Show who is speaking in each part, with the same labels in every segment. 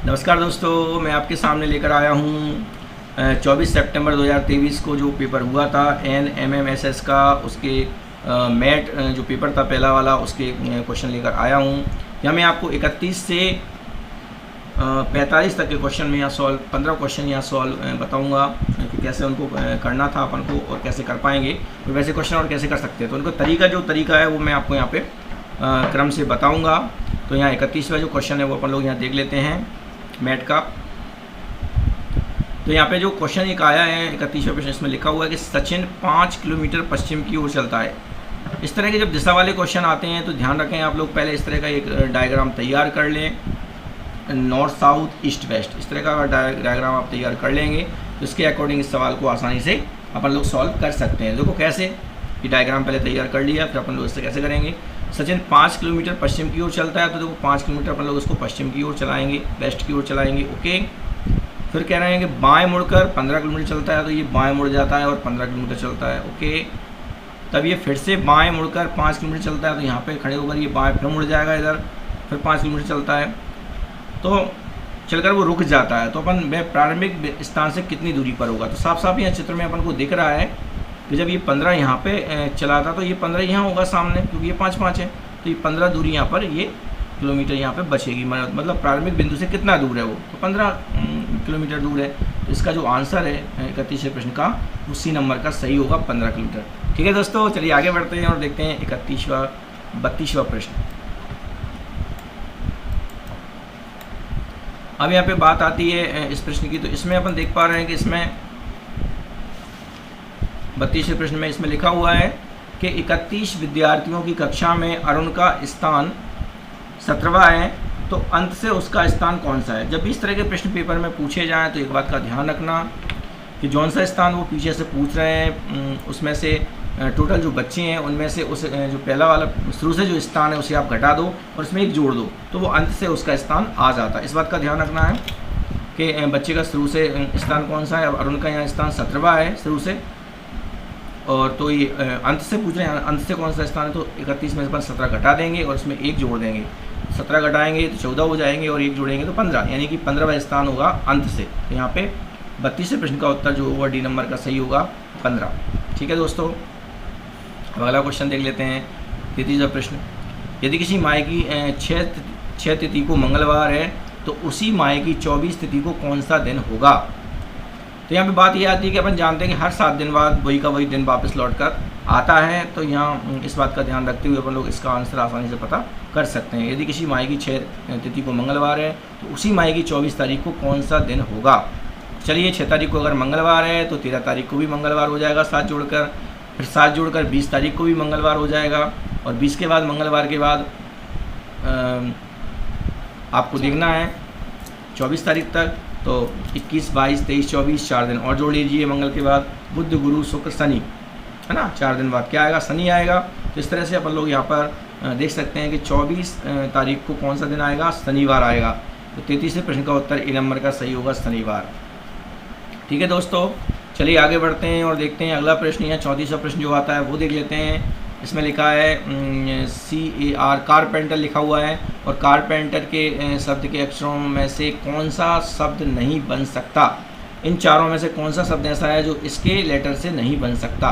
Speaker 1: नमस्कार दोस्तों, मैं आपके सामने लेकर आया हूँ 24 सितंबर 2023 को जो पेपर हुआ था NMMSS का, उसके मैट जो पेपर था पहला वाला, उसके क्वेश्चन लेकर आया हूँ। यहाँ मैं आपको 31 से 45 तक के क्वेश्चन में यहाँ सॉल्व 15 क्वेश्चन यहाँ सॉल्व बताऊँगा कि कैसे उनको करना था अपन को और कैसे कर पाएंगे, तो वैसे क्वेश्चन और कैसे कर सकते हैं। तो उनको तरीका है वो मैं आपको यहाँ पे क्रम से बताऊँगा। तो यहाँ 31वां जो क्वेश्चन है वो अपन लोग यहाँ देख लेते हैं मैट का। तो यहाँ पे जो क्वेश्चन एक आया है 31वां प्रश्न, इसमें लिखा हुआ है कि सचिन 5 किलोमीटर पश्चिम की ओर चलता है। इस तरह के जब दिशा वाले क्वेश्चन आते हैं तो ध्यान रखें आप लोग, पहले इस तरह का एक डायग्राम तैयार कर लें, नॉर्थ साउथ ईस्ट वेस्ट, इस तरह का अगर डायग्राम आप तैयार कर लेंगे तो इसके अकॉर्डिंग इस सवाल को आसानी से अपन लोग सॉल्व कर सकते हैं। देखो कैसे, ये डायग्राम पहले तैयार कर लिया, फिर अपन लोग इससे कैसे करेंगे। सचिन 5 किलोमीटर पश्चिम की ओर चलता है, तो देखो 5 किलोमीटर अपन लोग उसको पश्चिम की ओर चलाएंगे, वेस्ट की ओर चलाएंगे। ओके, फिर कह रहे हैं कि बाएं मुड़कर 15 किलोमीटर चलता है, तो ये बाएं मुड़ जाता है और 15 किलोमीटर चलता है। ओके, तब ये फिर से बाएं मुड़कर 5 किलोमीटर चलता है, तो यहाँ पे खड़े होकर ये बाएं फिर मुड़ जाएगा इधर, फिर 5 किलोमीटर चलता है, तो चलकर वो रुक जाता है। तो अपन वह प्रारंभिक स्थान से कितनी दूरी पर होगा। तो साफ साफ यहाँ चित्र में अपन को दिख रहा है कि जब ये 15 यहाँ पे चला था तो ये 15 यहाँ होगा सामने, क्योंकि ये 5-5 है, तो ये 15 दूरी यहाँ पर ये किलोमीटर यहाँ पे बचेगी। मतलब प्रारंभिक बिंदु से कितना दूर है वो, तो 15 किलोमीटर दूर है। तो इसका जो आंसर है 31वें प्रश्न का, उसी नंबर का सही होगा 15 किलोमीटर। ठीक है दोस्तों, चलिए आगे बढ़ते हैं और देखते हैं 32वां प्रश्न। अब यहाँ पे बात आती है इस प्रश्न की, तो इसमें अपन देख पा रहे हैं कि इसमें 32वें प्रश्न में इसमें लिखा हुआ है कि 31 विद्यार्थियों की कक्षा में अरुण का स्थान 17वां है, तो अंत से उसका स्थान कौन सा है। जब भी इस तरह के प्रश्न पेपर में पूछे जाएं तो एक बात का ध्यान रखना कि जौन सा स्थान वो पीछे से पूछ रहे हैं उसमें से टोटल जो बच्चे हैं उनमें से उस जो पहला वाला शुरू से जो स्थान है उसे आप घटा दो और उसमें एक जोड़ दो, तो वो अंत से उसका स्थान आ जाता है। इस बात का ध्यान रखना है कि बच्चे का शुरू से स्थान कौन सा है। अब अरुण का यहाँ स्थान 17वां है शुरू से, और तो ये अंत से पूछ रहे हैं, अंत से कौन सा स्थान है। तो 31 में से 17 घटा देंगे और उसमें एक जोड़ देंगे, 17 घटाएंगे तो 14 हो जाएंगे और एक जोड़ेंगे तो 15, यानी कि 15वां स्थान होगा अंत से। तो यहाँ पे 32वें प्रश्न का उत्तर जो होगा डी नंबर का सही होगा 15। ठीक है दोस्तों, अब अगला क्वेश्चन देख लेते हैं 33वां प्रश्न। यदि किसी माह की 6 तिथि को मंगलवार है तो उसी माह की 24 तिथि को कौन सा दिन होगा। तो यहाँ पे बात ये आती है कि अपन जानते हैं कि हर 7 दिन बाद वही का वही दिन वापस लौट कर आता है। तो यहाँ इस बात का ध्यान रखते हुए अपन लोग इसका आंसर आसानी से पता कर सकते हैं। यदि किसी माह की 6 तिथि को मंगलवार है तो उसी माह की 24 तारीख को कौन सा दिन होगा। चलिए 6 तारीख को अगर मंगलवार है तो 13 तारीख को भी मंगलवार हो जाएगा 7 जोड़कर, फिर 7 जोड़कर 20 तारीख को भी मंगलवार हो जाएगा, और 20 के बाद मंगलवार के बाद आपको देखना है 24 तारीख तक, तो 21, 22, 23, 24 4 दिन और जोड़ लीजिए। मंगल के बाद बुध, गुरु, शुक्र, शनि, है ना, 4 दिन बाद क्या आएगा, शनि आएगा। तो इस तरह से अपन लोग यहाँ पर देख सकते हैं कि 24 तारीख को कौन सा दिन आएगा, शनिवार आएगा। तो 33वें प्रश्न का उत्तर ए नंबर का सही होगा, शनिवार। ठीक है दोस्तों, चलिए आगे बढ़ते हैं और देखते हैं अगला प्रश्न। यहाँ 34वां प्रश्न जो आता है वो देख लेते हैं। इसमें लिखा है CAR, कारपेंटर लिखा हुआ है, और कारपेंटर के शब्द के अक्षरों में से कौन सा शब्द नहीं बन सकता। इन चारों में से कौन सा शब्द ऐसा है जो इसके लेटर से नहीं बन सकता।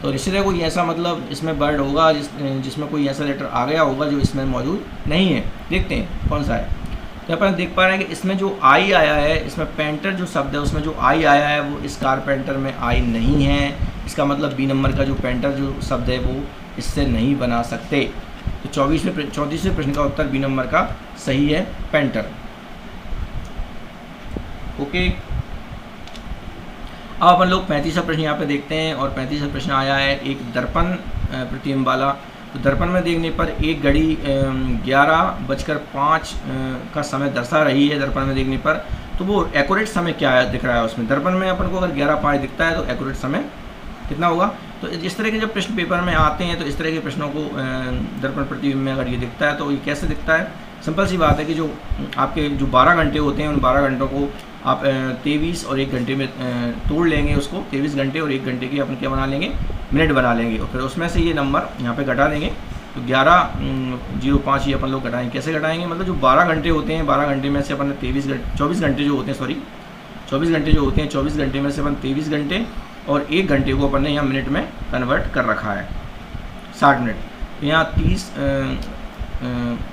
Speaker 1: तो निश्चित है कोई ऐसा मतलब इसमें वर्ड होगा जिसमें कोई ऐसा लेटर आ गया होगा जो इसमें मौजूद नहीं है। देखते हैं कौन सा है। तो अपन देख पा रहे हैं कि इसमें जो आई आया है, इसमें पेंटर जो शब्द है उसमें जो आई आया है वो इस कारपेंटर में आई नहीं है। इसका मतलब बी नंबर का जो पेंटर जो शब्द है वो इससे नहीं बना सकते। तो 34वें प्रश्न का उत्तर बी नंबर का सही है, पेंटर। ओके, अब अपन लोग 35वां प्रश्न यहाँ पे देखते हैं, और 35वां प्रश्न आया है एक दर्पण प्रतिबिंब वाला। तो दर्पण में देखने पर एक घड़ी 11:05 का समय दर्शा रही है। दर्पण में देखने पर तो वो एक्यूरेट समय क्या है दिख रहा है उसमें। दर्पण में अपन को अगर 11:05 दिखता है तो एक्यूरेट समय कितना होगा। तो इस तरह के जब प्रश्न पेपर में आते हैं तो इस तरह के प्रश्नों को दर्पण प्रतिबिंब में अगर ये दिखता है तो ये कैसे दिखता है। सिंपल सी बात है कि जो आपके जो 12 घंटे होते हैं उन 12 घंटों को आप 23 और 1 घंटे में तोड़ लेंगे उसको। 23 घंटे और 1 घंटे की अपन क्या बना लेंगे, मिनट बना लेंगे, और फिर उसमें से ये नंबर यहाँ पे घटा देंगे तो 11:05 ये अपन लोग घटाएंगे। कैसे घटाएंगे, मतलब जो 12 घंटे होते हैं, 12 घंटे में से अपन ने 24 घंटे जो होते हैं, 24 घंटे जो होते हैं, 24 घंटे में से अपन 23 घंटे और 1 घंटे को अपन ने यहाँ मिनट में कन्वर्ट कर रखा है, 60 मिनट। तो यहाँ 30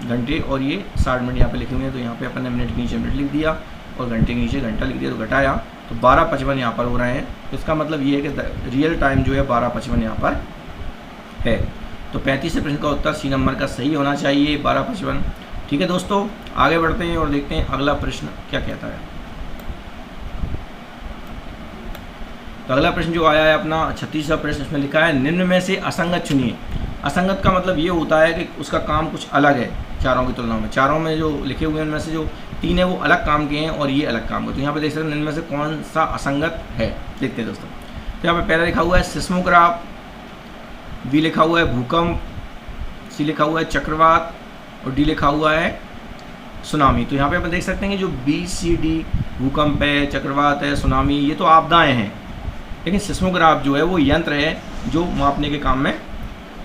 Speaker 1: घंटे और ये 60 मिनट यहाँ पे लिखे हुए हैं, तो यहाँ पे अपन ने मिनट के नीचे मिनट लिख दिया और घंटे के नीचे घंटा लिख दिया, तो घटाया तो 12:55 यहाँ पर हो रहे हैं। तो इसका मतलब ये है कि रियल टाइम जो है 12:55 यहाँ पर है। तो 35 प्रश्न का उत्तर सी नंबर का सही होना चाहिए, 12:55। ठीक है दोस्तों, आगे बढ़ते हैं और देखते हैं अगला प्रश्न क्या कहता है। तो अगला प्रश्न जो आया है अपना 36वां प्रश्न, इसमें लिखा है निम्न में से असंगत चुनिए। असंगत का मतलब ये होता है कि उसका काम कुछ अलग है चारों की तुलना में। चारों में जो लिखे हुए हैं उनमें से जो 3 है वो अलग काम के हैं और ये अलग काम के। तो यहाँ पे देख सकते हैं इनमें से कौन सा असंगत है, देखते हैं दोस्तों। तो यहाँ पे पहला लिखा हुआ है सिस्मोग्राफ, बी लिखा हुआ है भूकंप, सी लिखा हुआ है चक्रवात और डी लिखा हुआ है सुनामी। तो यहाँ पे अपन देख सकते हैं कि जो BCD भूकंप है, चक्रवात है, सुनामी, ये तो आपदाएँ हैं, लेकिन सिस्मोग्राफ जो है वो यंत्र है जो मापने के काम में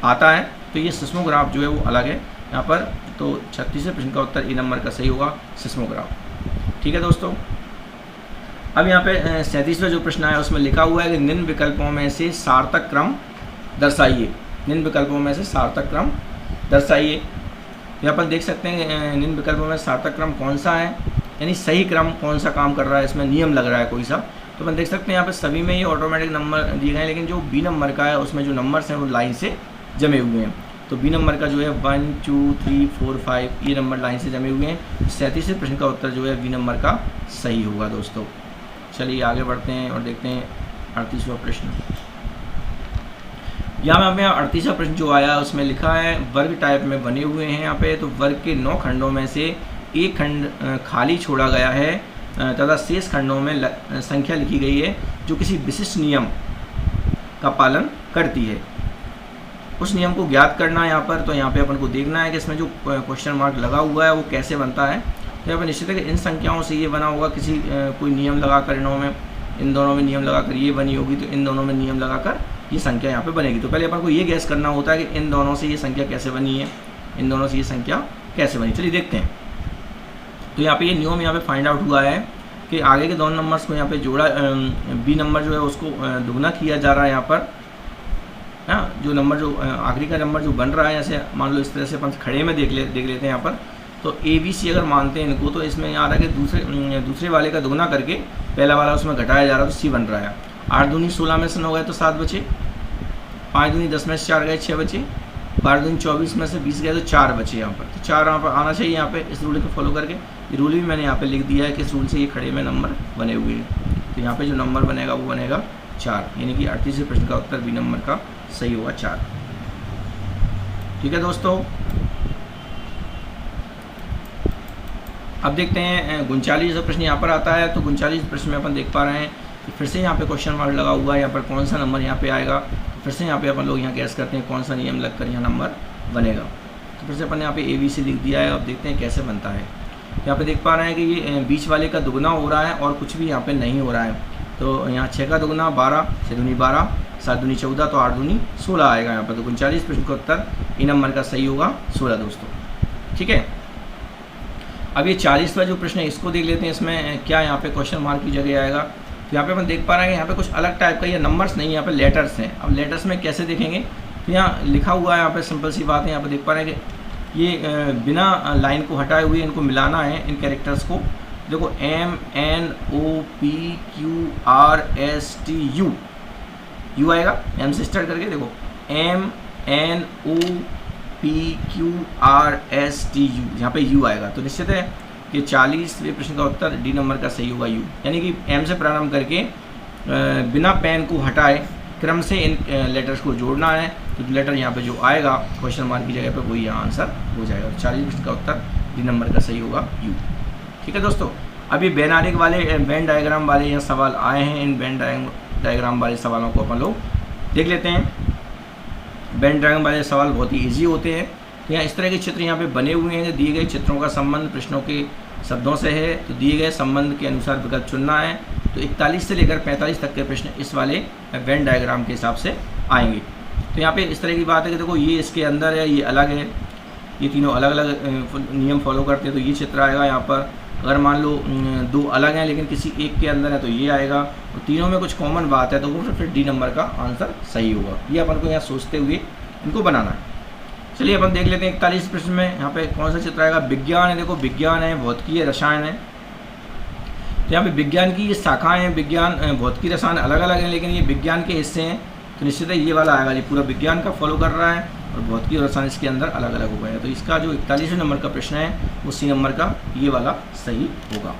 Speaker 1: आता है। तो ये सिस्मोग्राफ जो है वो अलग है यहाँ पर। तो 36वें प्रश्न का उत्तर ए नंबर का सही होगा, सिस्मोग्राफ। ठीक है दोस्तों, अब यहाँ पे 37वां जो प्रश्न आया उसमें लिखा हुआ है कि निम्न विकल्पों में से सार्थक क्रम दर्शाइए। निम्न विकल्पों में से सार्थक क्रम दर्शाइए। यहाँ पर देख सकते हैं निम्न विकल्पों में सार्थक क्रम कौन सा है, यानी सही क्रम कौन सा काम कर रहा है, इसमें नियम लग रहा है कोई सा। तो अपन देख सकते हैं यहाँ पे सभी में ये ऑटोमेटिक नंबर दिए गए हैं, लेकिन जो बी नंबर का है उसमें जो नंबर्स हैं वो लाइन से जमे हुए हैं। तो बी नंबर का जो है 1 2 3 4 5 ये नंबर लाइन से जमे हुए हैं। 37वें प्रश्न का उत्तर जो है बी नंबर का सही होगा दोस्तों। चलिए आगे बढ़ते हैं और देखते हैं 38वां प्रश्न। यहाँ पे 38वां प्रश्न जो आया उसमें लिखा है वर्ग टाइप में बने हुए हैं यहाँ पे। तो वर्ग के 9 खंडों में से एक खंड खाली छोड़ा गया है तथा शेष खंडों में संख्या लिखी गई है जो किसी विशिष्ट नियम का पालन करती है। उस नियम को ज्ञात करना है यहाँ पर। तो यहाँ पे अपन को देखना है कि इसमें जो क्वेश्चन मार्क लगा हुआ है वो कैसे बनता है। तो यहाँ पर निश्चित है कि इन संख्याओं से ये बना होगा, किसी कोई नियम लगाकर इन दोनों में नियम लगाकर ये बनी होगी, तो इन दोनों में नियम लगाकर ये संख्या यहाँ पे बनेगी। तो पहले अपन को ये गैस करना होता है कि इन दोनों से ये संख्या कैसे बनी है, इन दोनों से ये संख्या कैसे बनी। चलिए देखते हैं। तो यहाँ पे ये नियम यहाँ पे फाइंड आउट हुआ है कि आगे के दोनों नंबर्स को यहाँ पे जोड़ा, बी नंबर जो है उसको दुगना किया जा रहा है यहाँ पर। हाँ, जो नंबर जो आखिरी का नंबर जो बन रहा है, जैसे मान लो इस तरह से अपन खड़े में देख लेते हैं यहाँ पर। तो ABC अगर मानते हैं इनको, तो इसमें आ रहा है कि दूसरे वाले का दुगना करके पहला वाला उसमें घटाया जा रहा है, तो C बन रहा है। 8 दूनी 16 में से 9 गए तो 7 बचे, 5 दूनी 10 में से 4 गए 6 बचे, 12 दूनी 24 में से 20 गए तो 4 बचे यहाँ पर। तो 4 यहाँ पर आना चाहिए यहाँ पे इस रूल को फॉलो करके। ये रूल भी मैंने यहाँ पे लिख दिया है कि इस रूल से ये खड़े में नंबर बने हुए हैं। तो यहाँ पे जो नंबर बनेगा वो बनेगा 4, यानी कि 38वें प्रश्न का उत्तर बी नंबर का सही होगा 4। ठीक है दोस्तों, अब देखते हैं 39वां प्रश्न यहाँ पर आता है। तो 39 प्रश्न में अपन देख पा रहे हैं कि फिर से यहाँ पे क्वेश्चन मार्क लगा हुआ है। यहाँ पर कौन सा नंबर यहाँ पे आएगा, फिर से यहाँ पे अपन लोग यहाँ गैस करते हैं कौन सा नियम लगकर यहाँ नंबर बनेगा। तो फिर से अपन यहाँ पे ABC लिख दिया है। अब देखते हैं कैसे बनता है। यहाँ पे देख पा रहे हैं कि ये बीच वाले का दुगना हो रहा है और कुछ भी यहाँ पे नहीं हो रहा है। तो यहाँ 6 का दुगना 12, 6 दूनी 12, 7 दूनी 14, तो 8 दूनी 16 आएगा यहाँ पर। तो 39 प्रश्न का उत्तर ई नंबर का सही होगा 16 दोस्तों। ठीक है, अब ये 40वां जो प्रश्न है इसको देख लेते हैं। इसमें क्या यहाँ पे क्वेश्चन मार्क की जगह आएगा। तो यहाँ पे अपन देख पा रहे हैं यहाँ पे कुछ अलग टाइप का ये नंबर्स नहीं, यहाँ पे लेटर्स हैं। अब लेटर्स में कैसे देखेंगे, तो यहाँ लिखा हुआ है, यहाँ पे सिंपल सी बात है। यहाँ पे देख पा रहे हैं कि ये बिना लाइन को हटाए हुए इनको मिलाना है, इन कैरेक्टर्स को। देखो MNOPQRSTU, यू आएगा M से स्टार्ट करके। देखो MNOPQRSTU, यहाँ पे U आएगा। तो निश्चित है कि 40वें प्रश्न का उत्तर डी नंबर का सही होगा U, यानी कि M से प्रारंभ करके बिना पेन को हटाए क्रम से इन लेटर्स को जोड़ना है। तो लेटर यहाँ पे जो आएगा क्वेश्चन मार्क की जगह पे वही यहाँ आंसर हो जाएगा। 40 प्रश्न का उत्तर डी नंबर का सही होगा U। ठीक है दोस्तों, अभी वेन डायग्राम वाले यहाँ सवाल आए हैं। इन वेन डायग्राम वाले सवालों को अपन लोग देख लेते हैं। वेन डायग्राम वाले सवाल बहुत ही ईजी होते हैं। तो यहाँ इस तरह के चित्र यहाँ पे बने हुए हैं। दिए गए चित्रों का संबंध प्रश्नों के शब्दों से है, तो दिए गए संबंध के अनुसार विकल्प चुनना है। तो 41 से लेकर 45 तक के प्रश्न इस वाले वेन डायग्राम के हिसाब से आएंगे। तो यहाँ पे इस तरह की बात है कि देखो ये इसके अंदर है, ये अलग है, ये तीनों अलग अलग नियम फॉलो करते हैं, तो ये चित्र आएगा यहाँ पर। अगर मान लो दो अलग हैं लेकिन किसी एक के अंदर है तो ये आएगा, और तीनों में कुछ कॉमन बात है तो वो फिर डी नंबर का आंसर सही होगा। ये अपन को यहाँ सोचते हुए इनको बनाना है। चलिए अपन देख लेते हैं 41 प्रश्न में यहाँ पे कौन सा चित्र आएगा। विज्ञान है, देखो विज्ञान है, भौतिकी है, रसायन है। तो यहाँ पे विज्ञान की ये शाखाएँ हैं, विज्ञान भौतिकी रसायन अलग अलग हैं लेकिन ये विज्ञान के हिस्से हैं, तो निश्चित है ये वाला आएगा। ये पूरा विज्ञान का फॉलो कर रहा है और भौतिकी और रसायन इसके अंदर अलग अलग हो गए हैं। तो इसका जो 41वें नंबर का प्रश्न है वो सी नंबर का ये वाला सही होगा।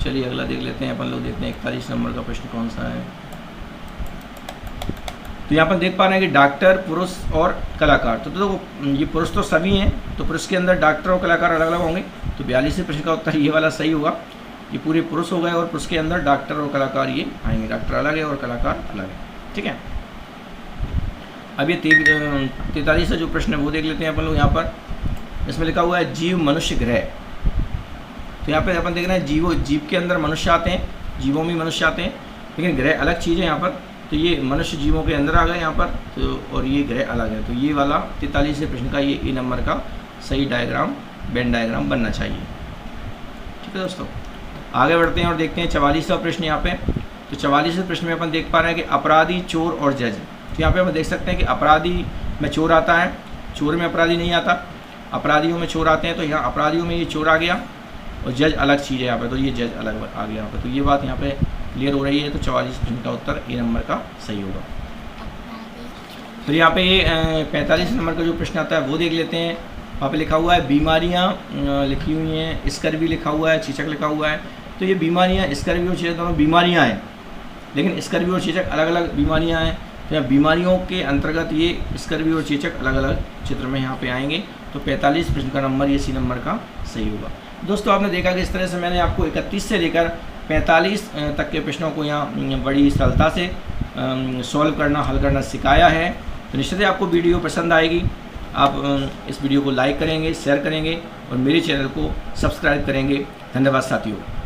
Speaker 1: चलिए अगला देख लेते हैं, अपन लोग देखते हैं 41 नंबर का प्रश्न कौन सा है। तो यहाँ पर देख पा रहे हैं कि डॉक्टर, पुरुष और कलाकार। तो देखो ये पुरुष तो सभी हैं, तो पुरुष के अंदर डॉक्टर और कलाकार अलग अलग होंगे, तो 42वें प्रश्न का उत्तर ये वाला सही होगा। ये पूरे पुरुष हो गए और पुरुष के अंदर डॉक्टर और कलाकार ये आएंगे, डॉक्टर अलग है और कलाकार अलग है, ठीक है। अब ये 43 जो प्रश्न है वो देख लेते हैं अपन लोग। यहाँ पर इसमें लिखा हुआ है जीव मनुष्य ग्रह। तो यहाँ पे अपन देख रहे हैं जीव के अंदर मनुष्य आते हैं, जीवों में मनुष्य आते हैं, लेकिन ग्रह अलग चीज़ है यहाँ पर। तो ये मनुष्य जीवों के अंदर आ गए यहाँ पर, तो और ये ग्रह अलग है। तो ये वाला 43वें प्रश्न का ये नंबर का सही डायग्राम, वेन डायग्राम बनना चाहिए, ठीक है दोस्तों। आगे बढ़ते हैं और देखते हैं 44वां प्रश्न यहाँ पे। तो 44वें प्रश्न में अपन देख पा रहे हैं कि अपराधी, चोर और जज। तो यहाँ पे हम देख सकते हैं कि अपराधी में चोर आता है, चोर में अपराधी नहीं आता, अपराधियों में चोर आते हैं। तो यहाँ अपराधियों में ये चोर आ गया और जज अलग चीज़ है यहाँ पे, तो ये जज अलग आ गया यहाँ पे। तो ये बात यहाँ पे क्लियर हो रही है। तो 44 प्रश्न का उत्तर ए नंबर का सही होगा। फिर यहाँ पे ये 45 नंबर का जो प्रश्न आता है वो देख लेते हैं। वहाँ पे लिखा हुआ है बीमारियाँ लिखी हुई हैं, स्कर्वी लिखा हुआ है, चेचक लिखा हुआ है। तो ये बीमारियाँ, स्कर्वी और चेचक दोनों बीमारियाँ हैं, लेकिन स्कर्वी और चेचक अलग अलग बीमारियाँ हैं। तो यहाँ बीमारियों के अंतर्गत ये स्कर्वी और चेचक अलग अलग चित्र में यहाँ पे आएंगे। तो 45 प्रश्न का नंबर ये सी नंबर का सही होगा। दोस्तों आपने देखा कि इस तरह से मैंने आपको 31 से लेकर 45 तक के प्रश्नों को यहाँ बड़ी सरलता से सॉल्व करना, हल करना सिखाया है। तो निश्चित ही आपको वीडियो पसंद आएगी। आप इस वीडियो को लाइक करेंगे, शेयर करेंगे और मेरे चैनल को सब्सक्राइब करेंगे। धन्यवाद साथियों।